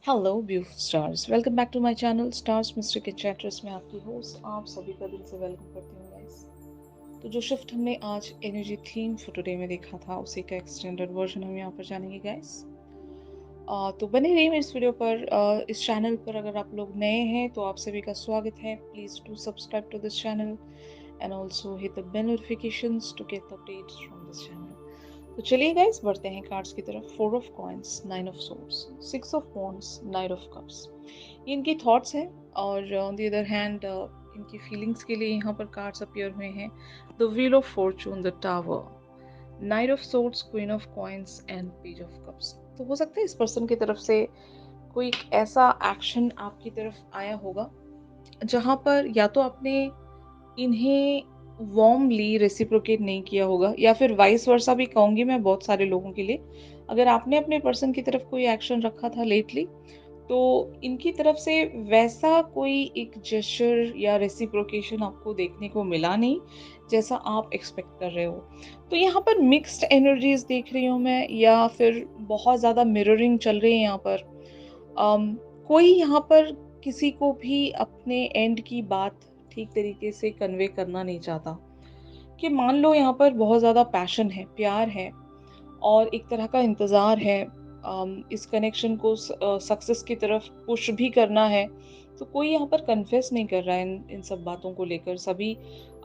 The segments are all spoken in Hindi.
Hello beauty stars, welcome back to my channel stars mystery के चैटर्स में आपकी होस्ट आप सभी का दिल से वेलकम करती हूँ गाइस। तो जो शिफ्ट हमने आज एनर्जी थीम फॉर टुडे में देखा था उसी का एक्सटेंडेड वर्जन हम यहाँ पर जानेंगे गाइस। तो बने रहिए मेरे इस वीडियो पर। इस चैनल पर अगर आप लोग नए हैं तो आप सभी का स्वागत है। Please do subscribe to this channel and also hit the bell notifications to get updates from this channel. तो चलिए गाइस बढ़ते हैं कार्ड्स की तरफ। 4 of coins, 9 of swords, 6 of wands, knight of cups. ये इनकी थॉट्स हैं और ऑन द अदर हैंड इनकी फीलिंग्स के लिए यहाँ पर कार्ड्स अपीयर हुए हैं। The wheel of fortune, the tower, knight of swords, queen of coins and page of cups. तो हो सकता है इस पर्सन की तरफ से कोई ऐसा एक्शन आपकी तरफ आया होगा जहां पर या तो आपने इन्हें वार्मली रेसिप्रोकेट नहीं किया होगा या फिर वाइस वर्सा भी कहूंगी मैं बहुत सारे लोगों के लिए। अगर आपने अपने पर्सन की तरफ कोई एक्शन रखा था लेटली तो इनकी तरफ से वैसा कोई एक जेस्चर या रेसिप्रोकेशन आपको देखने को मिला नहीं जैसा आप एक्सपेक्ट कर रहे हो। तो यहाँ पर मिक्स्ड एनर्जीज देख रही हूँ मैं, या फिर बहुत ज़्यादा मिररिंग चल रही है यहाँ पर। कोई यहाँ पर किसी को भी अपने एंड की बात ठीक तरीके से कन्वे करना नहीं चाहता। कि मान लो यहाँ पर बहुत ज़्यादा पैशन है, प्यार है और एक तरह का इंतज़ार है। इस कनेक्शन को सक्सेस की तरफ पुश भी करना है। तो कोई यहाँ पर कन्फेस नहीं कर रहा है इन सब बातों को लेकर। सभी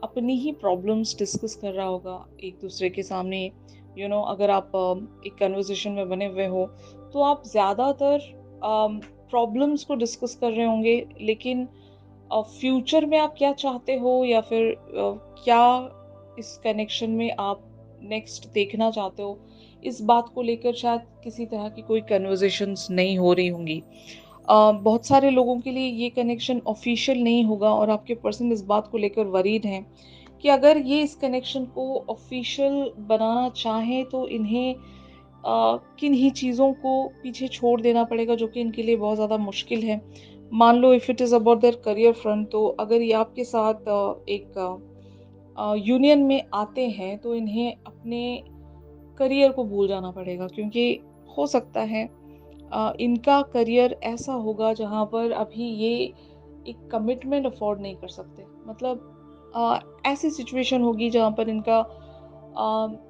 अपनी ही प्रॉब्लम्स डिस्कस कर रहा होगा एक दूसरे के सामने। अगर आप एक कन्वर्सेशन में बने हुए हो तो आप ज़्यादातर प्रॉब्लम्स को डिस्कस कर रहे होंगे, लेकिन फ्यूचर में आप क्या चाहते हो या फिर क्या इस कनेक्शन में आप नेक्स्ट देखना चाहते हो, इस बात को लेकर शायद किसी तरह की कोई कन्वर्सेशंस नहीं हो रही होंगी। बहुत सारे लोगों के लिए ये कनेक्शन ऑफिशियल नहीं होगा और आपके पर्सन इस बात को लेकर वरीड हैं कि अगर ये इस कनेक्शन को ऑफिशियल बनाना चाहें तो इन्हें किन ही चीज़ों को पीछे छोड़ देना पड़ेगा जो कि इनके लिए बहुत ज़्यादा मुश्किल है। मान लो if it is about their career front, तो अगर ये आपके साथ एक यूनियन में आते हैं तो इन्हें अपने करियर को भूल जाना पड़ेगा, क्योंकि हो सकता है इनका करियर ऐसा होगा जहाँ पर अभी ये एक कमिटमेंट अफोर्ड नहीं कर सकते। मतलब ऐसी सिचुएशन होगी जहाँ पर इनका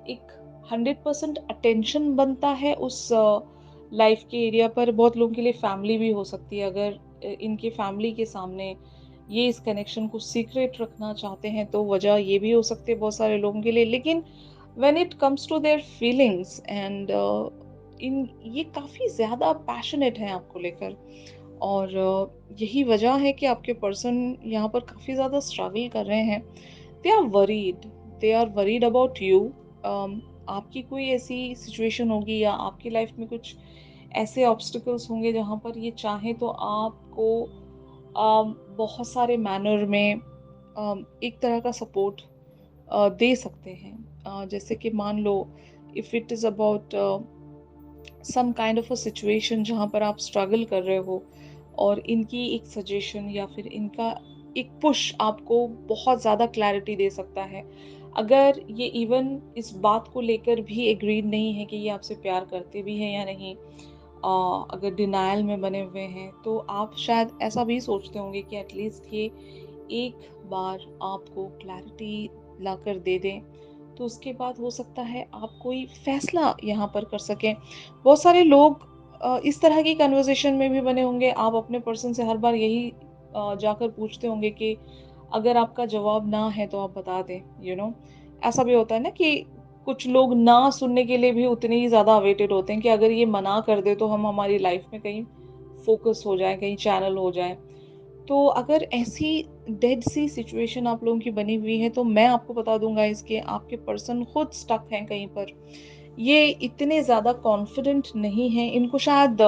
एक 100% अटेंशन बनता है उस लाइफ के एरिया पर। बहुत लोगों के लिए फैमिली भी हो सकती है। अगर इनके फैमिली के सामने ये इस कनेक्शन को सीक्रेट रखना चाहते हैं तो वजह ये भी हो सकती है बहुत सारे लोगों के लिए। लेकिन when it comes to their feelings and इन ये काफ़ी ज़्यादा पैशनेट हैं आपको लेकर। और यही वजह है कि आपके पर्सन यहाँ पर काफ़ी ज़्यादा स्ट्रगल कर रहे हैं। They are worried, they are worried about you. आपकी कोई ऐसी सिचुएशन होगी या आपकी लाइफ में कुछ ऐसे ऑब्स्टिकल्स होंगे जहाँ पर ये चाहें तो आपको बहुत सारे मैनर में एक तरह का सपोर्ट दे सकते हैं। जैसे कि मान लो if it is about some kind of a situation जहाँ पर आप स्ट्रगल कर रहे हो और इनकी एक सजेशन या फिर इनका एक पुश आपको बहुत ज़्यादा क्लैरिटी दे सकता है। अगर ये इवन इस बात को लेकर भी एग्रीड नहीं है कि ये आपसे प्यार करते भी हैं या नहीं, अगर डिनायल में बने हुए हैं तो आप शायद ऐसा भी सोचते होंगे कि एटलीस्ट ये एक बार आपको क्लैरिटी लाकर दे दें, तो उसके बाद हो सकता है आप कोई फैसला यहाँ पर कर सकें। बहुत सारे लोग इस तरह की कन्वर्सेशन में भी बने होंगे। आप अपने पर्सन से हर बार यही जाकर पूछते होंगे कि अगर आपका जवाब ना है तो आप बता दें। ऐसा भी होता है ना कि कुछ लोग ना सुनने के लिए भी उतने ही ज़्यादा अवेटेड होते हैं कि अगर ये मना कर दे तो हम हमारी लाइफ में कहीं फोकस हो जाए, कहीं चैनल हो जाए। तो अगर ऐसी डेड सी सिचुएशन आप लोगों की बनी हुई है तो मैं आपको बता दूंगा इसके आपके पर्सन खुद स्टक हैं कहीं पर। ये इतने ज़्यादा कॉन्फिडेंट नहीं हैं। इनको शायद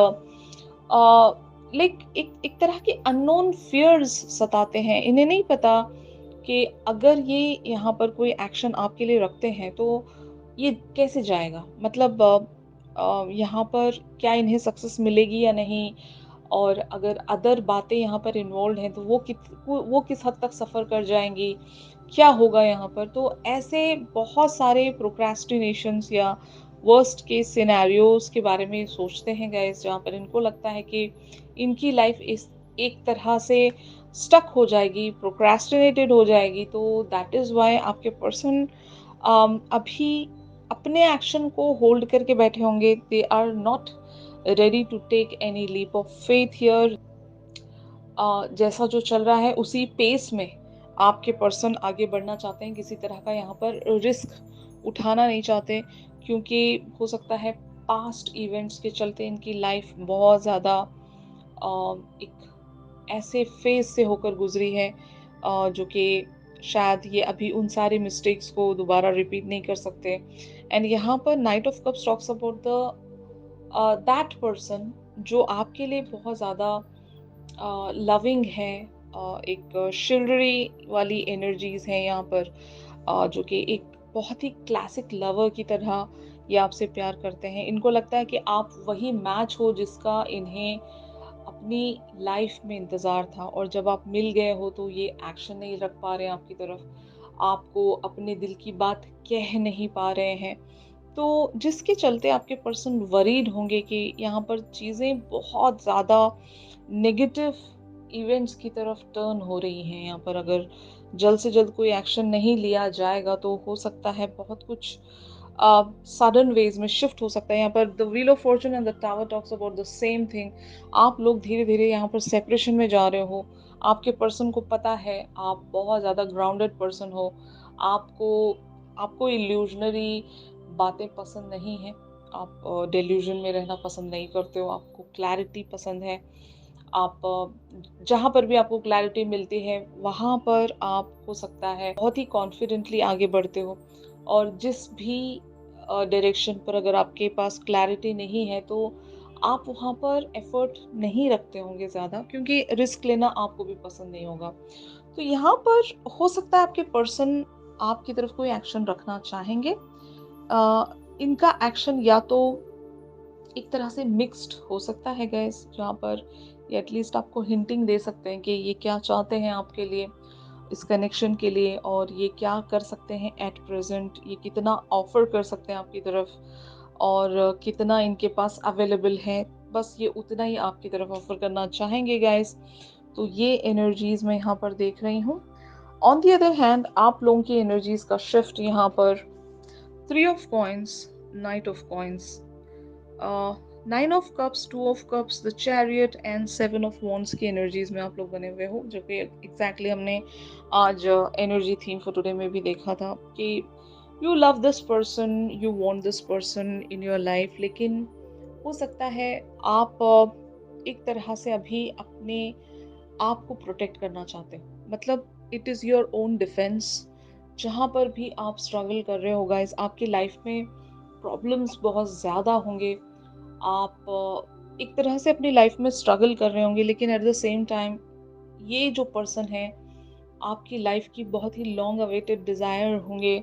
लाइक एक तरह के अननोन फियर्स सताते हैं। इन्हें नहीं पता कि अगर ये यहाँ पर कोई एक्शन आपके लिए रखते हैं तो ये कैसे जाएगा। मतलब यहाँ पर क्या इन्हें सक्सेस मिलेगी या नहीं, और अगर अदर बातें यहाँ पर इन्वॉल्व हैं तो वो किस हद तक सफ़र कर जाएंगी, क्या होगा यहाँ पर। तो ऐसे बहुत सारे प्रोक्रेस्टिनेशंस या वर्स्ट केस सिनेरियोज के बारे में सोचते हैं गाइस, जहाँ पर इनको लगता है कि इनकी लाइफ इस एक तरह से स्टक हो जाएगी, प्रोक्रेस्टिनेटेड हो जाएगी। तो दैट इज़ व्हाई आपके पर्सन अभी अपने एक्शन को होल्ड करके बैठे होंगे। They are not ready to take any leap of faith here. जैसा जो चल रहा है उसी पेस में आपके पर्सन आगे बढ़ना चाहते हैं, किसी तरह का यहाँ पर रिस्क उठाना नहीं चाहते, क्योंकि हो सकता है पास्ट इवेंट्स के चलते इनकी लाइफ बहुत ज़्यादा एक ऐसे फेज से होकर गुजरी है जो कि शायद ये अभी उन सारे मिस्टेक्स को दोबारा रिपीट नहीं कर सकते। एंड यहाँ पर night of cups talks about the that person जो आपके लिए बहुत ज़्यादा लविंग है। एक शिल्डरी वाली एनर्जीज हैं यहाँ पर, जो कि एक बहुत ही क्लासिक लवर की तरह ये आपसे प्यार करते हैं। इनको लगता है कि आप वही मैच हो जिसका इन्हें अपनी लाइफ में इंतज़ार था, और जब आप मिल गए हो तो ये एक्शन नहीं रख पा रहे हैं आपकी तरफ, आपको अपने दिल की बात कह नहीं पा रहे हैं। तो जिसके चलते आपके पर्सन वरीड होंगे कि यहाँ पर चीज़ें बहुत ज़्यादा नेगेटिव इवेंट्स की तरफ टर्न हो रही हैं। यहाँ पर अगर जल्द से जल्द कोई एक्शन नहीं लिया जाएगा तो हो सकता है बहुत कुछ सडन वेज में शिफ्ट हो सकता है। यहाँ पर the wheel of Fortune and the tower talks about the same thing. आप लोग धीरे धीरे यहाँ पर सेपरेशन में जा रहे हो। आपके पर्सन को पता है आप बहुत ज़्यादा ग्राउंडेड पर्सन हो। आपको आपको इल्यूजनरी बातें पसंद नहीं है। आप डेल्यूजन में रहना पसंद नहीं करते हो। आपको क्लैरिटी पसंद है। आप जहाँ पर भी आपको क्लैरिटी मिलती है वहाँ पर आप हो सकता है बहुत ही कॉन्फिडेंटली आगे बढ़ते हो, और जिस भी डायरेक्शन पर अगर आपके पास क्लैरिटी नहीं है तो आप वहाँ पर एफर्ट नहीं रखते होंगे ज़्यादा, क्योंकि रिस्क लेना आपको भी पसंद नहीं होगा। तो यहाँ पर हो सकता है आपके पर्सन आपकी तरफ कोई एक्शन रखना चाहेंगे। इनका एक्शन या तो एक तरह से मिक्स्ड हो सकता है गैस, जहाँ पर ये एटलीस्ट आपको हिंटिंग दे सकते हैं कि ये क्या चाहते हैं आपके लिए, इस कनेक्शन के लिए, और ये क्या कर सकते हैं एट प्रेजेंट, ये कितना ऑफर कर सकते हैं आपकी तरफ, और कितना इनके पास अवेलेबल है। बस ये उतना ही आपकी तरफ ऑफर करना चाहेंगे गाइस। तो ये एनर्जीज मैं यहाँ पर देख रही हूँ। ऑन दी अदर हैंड आप लोगों की एनर्जीज का शिफ्ट यहाँ पर 3 of coins, night of coins, 9 of cups, 2 of cups, the chariot and 7 of wands की एनर्जीज में आप लोग बने हुए हो, जो कि एग्जैक्टली हमने आज एनर्जी थीम फॉर टुडे में भी देखा था कि you love this person, you want this person in your life, लेकिन हो सकता है आप एक तरह से अभी अपने आप को प्रोटेक्ट करना चाहते हो। मतलब it is your own defence. जहाँ पर भी आप स्ट्रगल कर रहे हो गाइस, आपकी लाइफ में प्रॉब्लम्स बहुत ज़्यादा होंगे। आप एक तरह से अपनी लाइफ में स्ट्रगल कर रहे होंगे, लेकिन एट द सेम टाइम ये जो पर्सन है आपकी लाइफ की बहुत ही लॉन्ग अवेटेड डिज़ायर होंगे,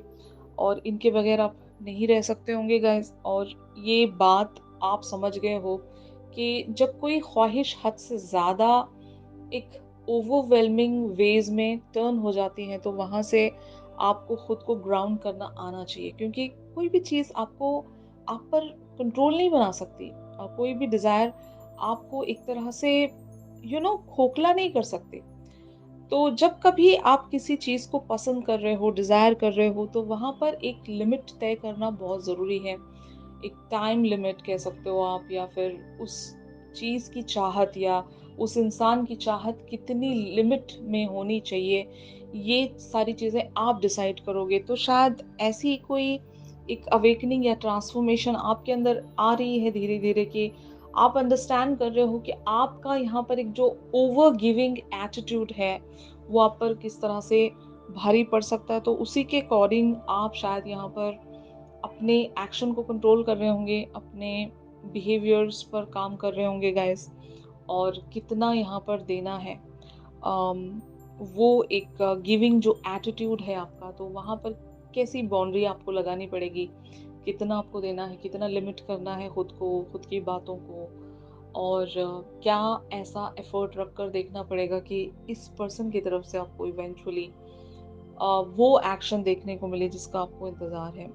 और इनके बगैर आप नहीं रह सकते होंगे गाइस। और ये बात आप समझ गए हो कि जब कोई ख्वाहिश हद से ज़्यादा एक ओवरवेलमिंग वेज में टर्न हो जाती है तो वहाँ से आपको खुद को ग्राउंड करना आना चाहिए, क्योंकि कोई भी चीज़ आपको आप पर कंट्रोल नहीं बना सकती, और कोई भी डिज़ायर आपको एक तरह से खोखला नहीं कर सकती। तो जब कभी आप किसी चीज़ को पसंद कर रहे हो, डिज़ायर कर रहे हो, तो वहाँ पर एक लिमिट तय करना बहुत ज़रूरी है। एक टाइम लिमिट कह सकते हो आप, या फिर उस चीज़ की चाहत या उस इंसान की चाहत कितनी लिमिट में होनी चाहिए, ये सारी चीज़ें आप डिसाइड करोगे। तो शायद ऐसी कोई एक अवेकनिंग या ट्रांसफॉर्मेशन आपके अंदर आ रही है धीरे धीरे, कि आप अंडरस्टैंड कर रहे हो कि आपका यहाँ पर एक जो ओवर गिविंग एटीट्यूड है वो आप पर किस तरह से भारी पड़ सकता है। तो उसी के अकॉर्डिंग आप शायद यहाँ पर अपने एक्शन को कंट्रोल कर रहे होंगे, अपने बिहेवियर्स पर काम कर रहे होंगे गाइस, और कितना यहाँ पर देना है। अम, वो एक गिविंग जो एटीट्यूड है आपका, तो वहाँ पर कैसी बाउंड्री आपको लगानी पड़ेगी, कितना आपको देना है, कितना लिमिट करना है खुद को, खुद की बातों को, और क्या ऐसा एफर्ट रख कर देखना पड़ेगा कि इस पर्सन की तरफ से आपको इवेंचुअली वो एक्शन देखने को मिले जिसका आपको इंतज़ार है।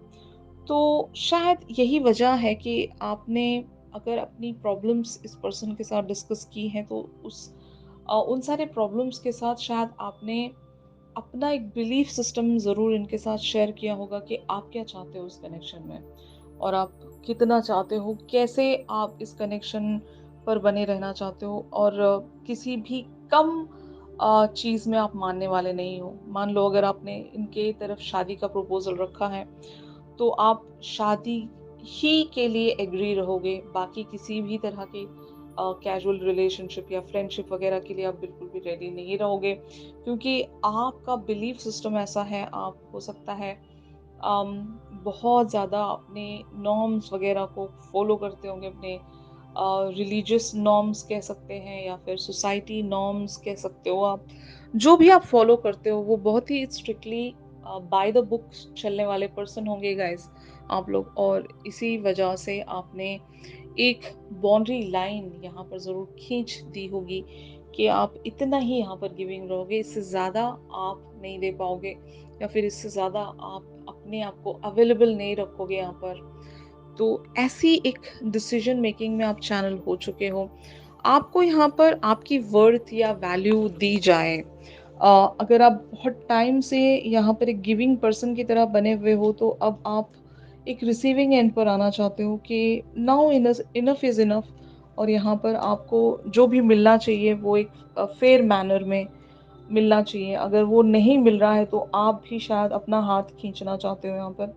तो शायद यही वजह है कि आपने अगर अपनी प्रॉब्लम्स इस पर्सन के साथ डिस्कस की हैं तो उन सारे प्रॉब्लम्स के साथ शायद आपने अपना एक बिलीफ सिस्टम ज़रूर इनके साथ शेयर किया होगा कि आप क्या चाहते हो इस कनेक्शन में और आप कितना चाहते हो, कैसे आप इस कनेक्शन पर बने रहना चाहते हो और किसी भी कम चीज़ में आप मानने वाले नहीं हो। मान लो अगर आपने इनके तरफ शादी का प्रपोज़ल रखा है, तो आप शादी ही के लिए एग्री रहोगे, बाकी किसी भी तरह के कैजुअल रिलेशनशिप या फ्रेंडशिप वगैरह के लिए आप बिल्कुल भी रेडी नहीं रहोगे, क्योंकि आपका बिलीफ सिस्टम ऐसा है, आप हो सकता है अम, बहुत ज़्यादा अपने नॉर्म्स वगैरह को फॉलो करते होंगे, अपने रिलीजियस नॉर्म्स कह सकते हैं या फिर सोसाइटी नॉर्म्स कह सकते हो आप। जो भी आप फॉलो करते हो वो बहुत ही स्ट्रिक्टली बाय द बुक चलने वाले पर्सन होंगे गाइस आप लोग, और इसी वजह से आपने एक बाउंड्री लाइन यहाँ पर ज़रूर खींच दी होगी कि आप इतना ही यहाँ पर गिविंग रहोगे, इससे ज़्यादा आप नहीं दे पाओगे या फिर इससे ज़्यादा आप अपने आप को अवेलेबल नहीं रखोगे यहाँ पर। तो ऐसी एक डिसीजन मेकिंग में आप चैनल हो चुके हो। आपको यहाँ पर आपकी वर्थ या वैल्यू दी जाए। अगर आप बहुत टाइम से यहाँ पर एक गिविंग पर्सन की तरह बने हुए हो, तो अब आप एक रिसीविंग एंड पर आना चाहते हो कि नाउ इनफ इज़ इनफ, और यहाँ पर आपको जो भी मिलना चाहिए वो एक फेयर मैनर में मिलना चाहिए। अगर वो नहीं मिल रहा है तो आप भी शायद अपना हाथ खींचना चाहते हो यहाँ पर,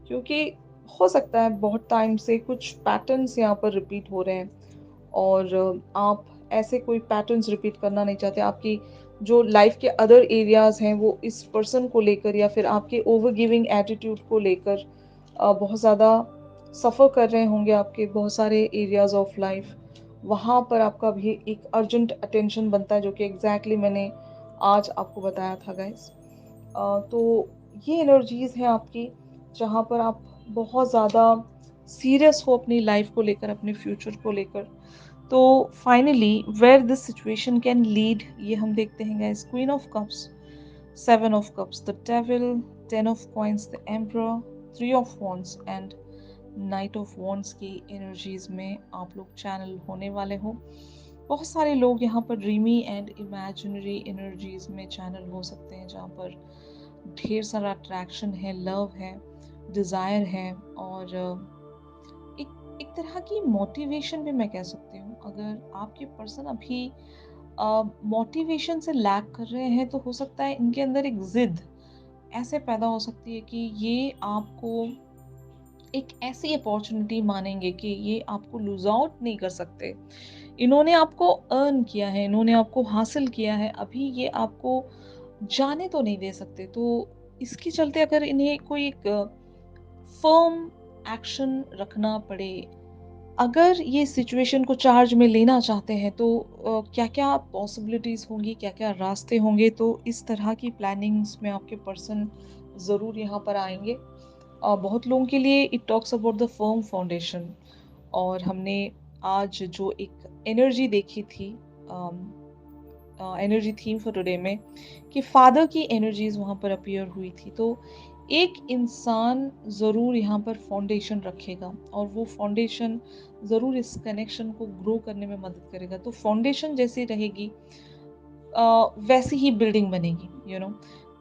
क्योंकि हो सकता है बहुत टाइम से कुछ पैटर्न्स यहाँ पर रिपीट हो रहे हैं और आप ऐसे कोई पैटर्न्स रिपीट करना नहीं चाहते। आपकी जो लाइफ के अदर एरियाज़ हैं वो इस पर्सन को लेकर या फिर आपके ओवर गिविंग एटीट्यूड को लेकर बहुत ज़्यादा सफ़र कर रहे होंगे आपके बहुत सारे एरियाज़ ऑफ लाइफ। वहाँ पर आपका भी एक अर्जेंट अटेंशन बनता है, जो कि एग्ज़ैक्टली मैंने आज आपको बताया था गाइस। तो ये एनर्जीज़ हैं आपकी, जहाँ पर आप बहुत ज़्यादा सीरियस हो अपनी लाइफ को लेकर, अपने फ्यूचर को लेकर। तो finally where this situation can lead, ये हम देखते हैं guys. Queen of cups, seven of cups, the devil, ten of coins, the emperor, three of wands and knight of wands की एनर्जीज में आप लोग चैनल होने वाले हो। बहुत सारे लोग यहाँ पर ड्रीमी एंड इमेजिनरी एनर्जीज में चैनल हो सकते हैं, जहाँ पर ढेर सारा अट्रैक्शन है, लव है, डिज़ायर है और एक एक तरह की मोटिवेशन भी मैं कह सकती हूँ। अगर आपके पर्सन अभी मोटिवेशन से लैक कर रहे हैं, तो हो सकता है इनके अंदर एक ज़िद ऐसे पैदा हो सकती है कि ये आपको एक ऐसी अपॉर्चुनिटी मानेंगे कि ये आपको लूज़ आउट नहीं कर सकते। इन्होंने आपको अर्न किया है, इन्होंने आपको हासिल किया है, अभी ये आपको जाने तो नहीं दे सकते। तो इसके चलते अगर इन्हें कोई एक फ़र्म एक्शन रखना पड़े, अगर ये सिचुएशन को चार्ज में लेना चाहते हैं, तो क्या-क्या पॉसिबिलिटीज़ होंगी, क्या-क्या रास्ते होंगे, तो इस तरह की प्लानिंग्स में आपके पर्सन ज़रूर यहाँ पर आएँगे। बहुत लोगों के लिए it talks about the firm foundation, और हमने आज जो एक एनर्जी देखी थी, एनर्जी थीम फॉर टुडे में, कि फादर की एनर्जीज वहाँ पर अपीयर हुई थी। तो एक इंसान ज़रूर यहाँ पर फाउंडेशन रखेगा और वो फाउंडेशन ज़रूर इस कनेक्शन को ग्रो करने में मदद करेगा। तो फाउंडेशन जैसी रहेगी वैसी ही बिल्डिंग बनेगी,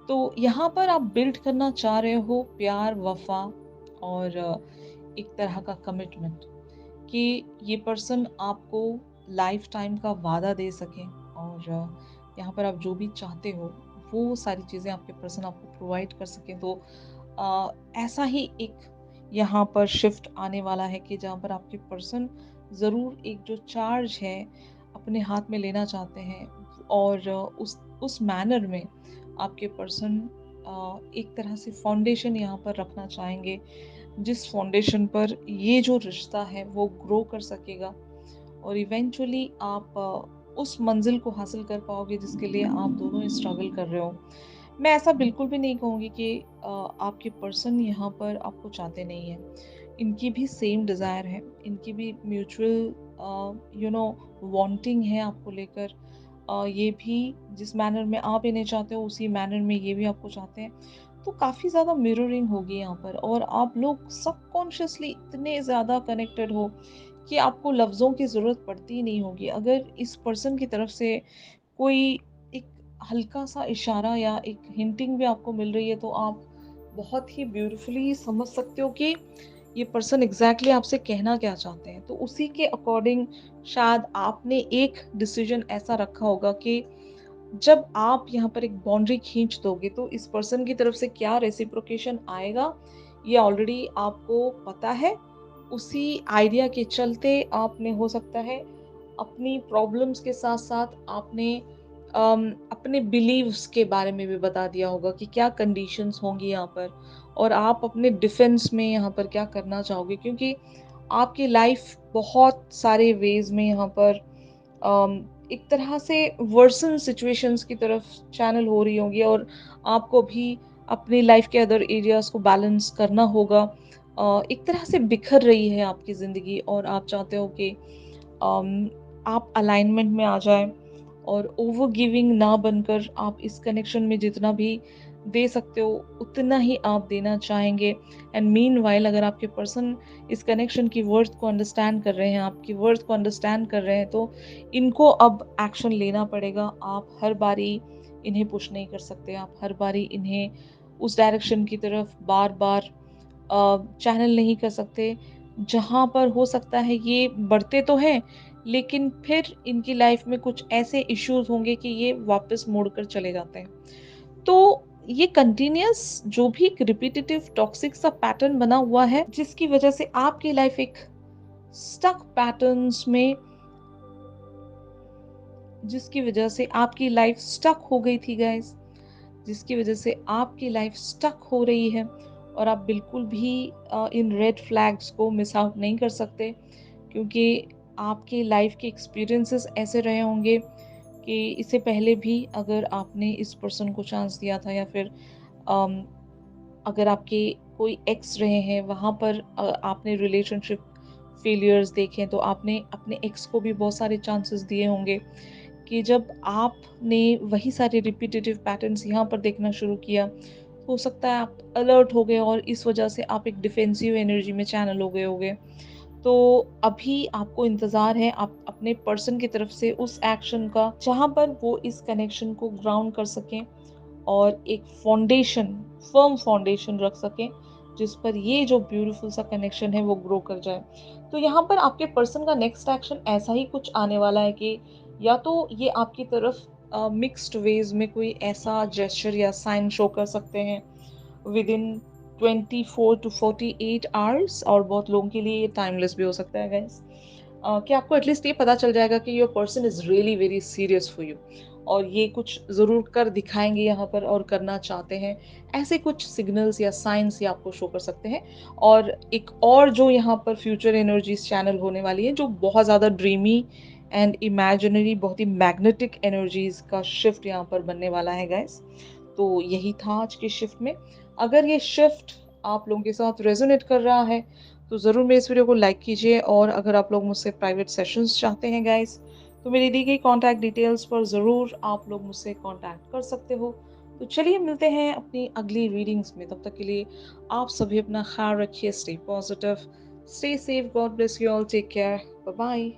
तो यहाँ पर आप बिल्ड करना चाह रहे हो प्यार, वफा और एक तरह का कमिटमेंट, कि ये पर्सन आपको लाइफ टाइम का वादा दे सके और यहाँ पर आप जो भी चाहते हो वो सारी चीज़ें आपके पर्सन आपको प्रोवाइड कर सकें। तो ऐसा ही एक यहाँ पर शिफ्ट आने वाला है कि जहाँ पर आपके पर्सन ज़रूर एक जो चार्ज है अपने हाथ में लेना चाहते हैं, और उस मैनर में आपके पर्सन एक तरह से फाउंडेशन यहाँ पर रखना चाहेंगे, जिस फाउंडेशन पर ये जो रिश्ता है वो ग्रो कर सकेगा और इवेंचुअली आप उस मंजिल को हासिल कर पाओगे जिसके लिए आप दोनों स्ट्रगल कर रहे हो। मैं ऐसा बिल्कुल भी नहीं कहूँगी कि आपके पर्सन यहाँ पर आपको चाहते नहीं हैं। इनकी भी सेम डिज़ायर है, इनकी भी म्यूचुअल वांटिंग है आपको लेकर। ये भी जिस मैनर में आप इन्हें चाहते हो उसी मैनर में ये भी आपको चाहते हैं। तो काफ़ी ज़्यादा मिररिंग होगी यहाँ पर, और आप लोग सबकॉन्शियसली इतने ज़्यादा कनेक्टेड हो कि आपको लफ्ज़ों की ज़रूरत पड़ती ही नहीं होगी। अगर इस पर्सन की तरफ से कोई एक हल्का-सा इशारा या एक हिंटिंग भी आपको मिल रही है, तो आप बहुत ही ब्यूटीफुली समझ सकते हो कि ये पर्सन एग्ज़ैक्टली आपसे कहना क्या चाहते हैं। तो उसी के अकॉर्डिंग शायद आपने एक डिसीज़न ऐसा रखा होगा कि जब आप यहाँ पर एक बाउंड्री खींच दोगे, तो इस पर्सन की तरफ से क्या रेसिप्रोकेशन आएगा, ये ऑलरेडी आपको पता है। उसी आइडिया के चलते आपने, हो सकता है, अपनी प्रॉब्लम्स के साथ-साथ आपने अपने बिलीव्स के बारे में भी बता दिया होगा कि क्या कंडीशंस होंगी यहाँ पर, और आप अपने डिफेंस में यहाँ पर क्या करना चाहोगे, क्योंकि आपकी लाइफ बहुत सारे वेज़ में यहाँ पर एक तरह से वर्सन सिचुएशंस की तरफ चैनल हो रही होंगी, और आपको भी अपनी लाइफ के अदर एरियाज को बैलेंस करना होगा। एक तरह से बिखर रही है आपकी ज़िंदगी, और आप चाहते हो कि आप अलाइनमेंट में आ जाएं, और ओवर गिविंग ना बनकर आप इस कनेक्शन में जितना भी दे सकते हो उतना ही आप देना चाहेंगे। एंड मीनवाइल, अगर आपके पर्सन इस कनेक्शन की वर्थ को अंडरस्टैंड कर रहे हैं, आपकी वर्थ को अंडरस्टैंड कर रहे हैं, तो इनको अब एक्शन लेना पड़ेगा। आप हर बारी इन्हें पुश नहीं कर सकते, आप हर बारी इन्हें उस डायरेक्शन की तरफ बार-बार चैनल नहीं कर सकते, जहाँ पर हो सकता है ये बढ़ते तो हैं, लेकिन फिर इनकी लाइफ में कुछ ऐसे इश्यूज़ होंगे कि ये वापस मुड़कर चले जाते हैं। तो ये कंटीन्यूअस जो भी एक रिपिटेटिव टॉक्सिक सा पैटर्न बना हुआ है, स्टक पैटर्न्स में जिसकी वजह से आपकी लाइफ स्टक हो गई थी गाइस, जिसकी वजह से आपकी लाइफ स्टक हो रही है, और आप बिल्कुल भी इन रेड फ्लैग्स को मिस आउट नहीं कर सकते, क्योंकि आपके लाइफ के एक्सपीरियंसेस ऐसे रहे होंगे कि इससे पहले भी अगर आपने इस पर्सन को चांस दिया था, या फिर अम, अगर आपके कोई एक्स रहे हैं वहाँ पर आपने रिलेशनशिप फेलियर्स देखे, तो आपने अपने एक्स को भी बहुत सारे चांसेस दिए होंगे, कि जब आपने वही सारे रिपीटेटिव पैटर्न्स यहाँ पर देखना शुरू किया, हो सकता है आप अलर्ट हो गए, और इस वजह से आप एक डिफेंसिव एनर्जी में चैनल हो गए होगे। तो अभी आपको इंतज़ार है आप अपने पर्सन की तरफ से उस एक्शन का, जहाँ पर वो इस कनेक्शन को ग्राउंड कर सकें, और एक फाउंडेशन, फर्म फाउंडेशन रख सकें, जिस पर ये जो ब्यूटीफुल सा कनेक्शन है वो ग्रो कर जाए। तो यहाँ पर आपके पर्सन का नेक्स्ट एक्शन ऐसा ही कुछ आने वाला है कि या तो ये आपकी तरफ मिक्स्ड वेज में कोई ऐसा जेस्चर या साइन शो कर सकते हैं विद इन 24 टू 48 आवर्स, और बहुत लोगों के लिए ये टाइमलेस भी हो सकता है गाइस, कि आपको एटलीस्ट ये पता चल जाएगा कि your person is really very serious for you, और ये कुछ ज़रूर कर दिखाएंगे यहाँ पर, और करना चाहते हैं। ऐसे कुछ सिग्नल्स या साइंस ये आपको शो कर सकते हैं। और एक और जो यहाँ पर फ्यूचर एनर्जीज चैनल होने वाली है, जो बहुत ज़्यादा ड्रीमी एंड इमेजिनरी, बहुत ही मैग्नेटिक एनर्जीज का शिफ्ट यहाँ पर बनने वाला है गाइस। तो यही था आज के शिफ्ट में। अगर ये शिफ्ट आप लोगों के साथ रेजोनेट कर रहा है, तो ज़रूर मेरे इस वीडियो को लाइक कीजिए, और अगर आप लोग मुझसे प्राइवेट सेशंस चाहते हैं गाइस, तो मेरी दी गई कॉन्टैक्ट डिटेल्स पर ज़रूर आप लोग मुझसे कॉन्टैक्ट कर सकते हो। तो चलिए मिलते हैं अपनी अगली रीडिंग्स में, तब तक के लिए आप सभी अपना ख्याल रखिए, stay positive, stay safe, God bless you all, take care, bye bye.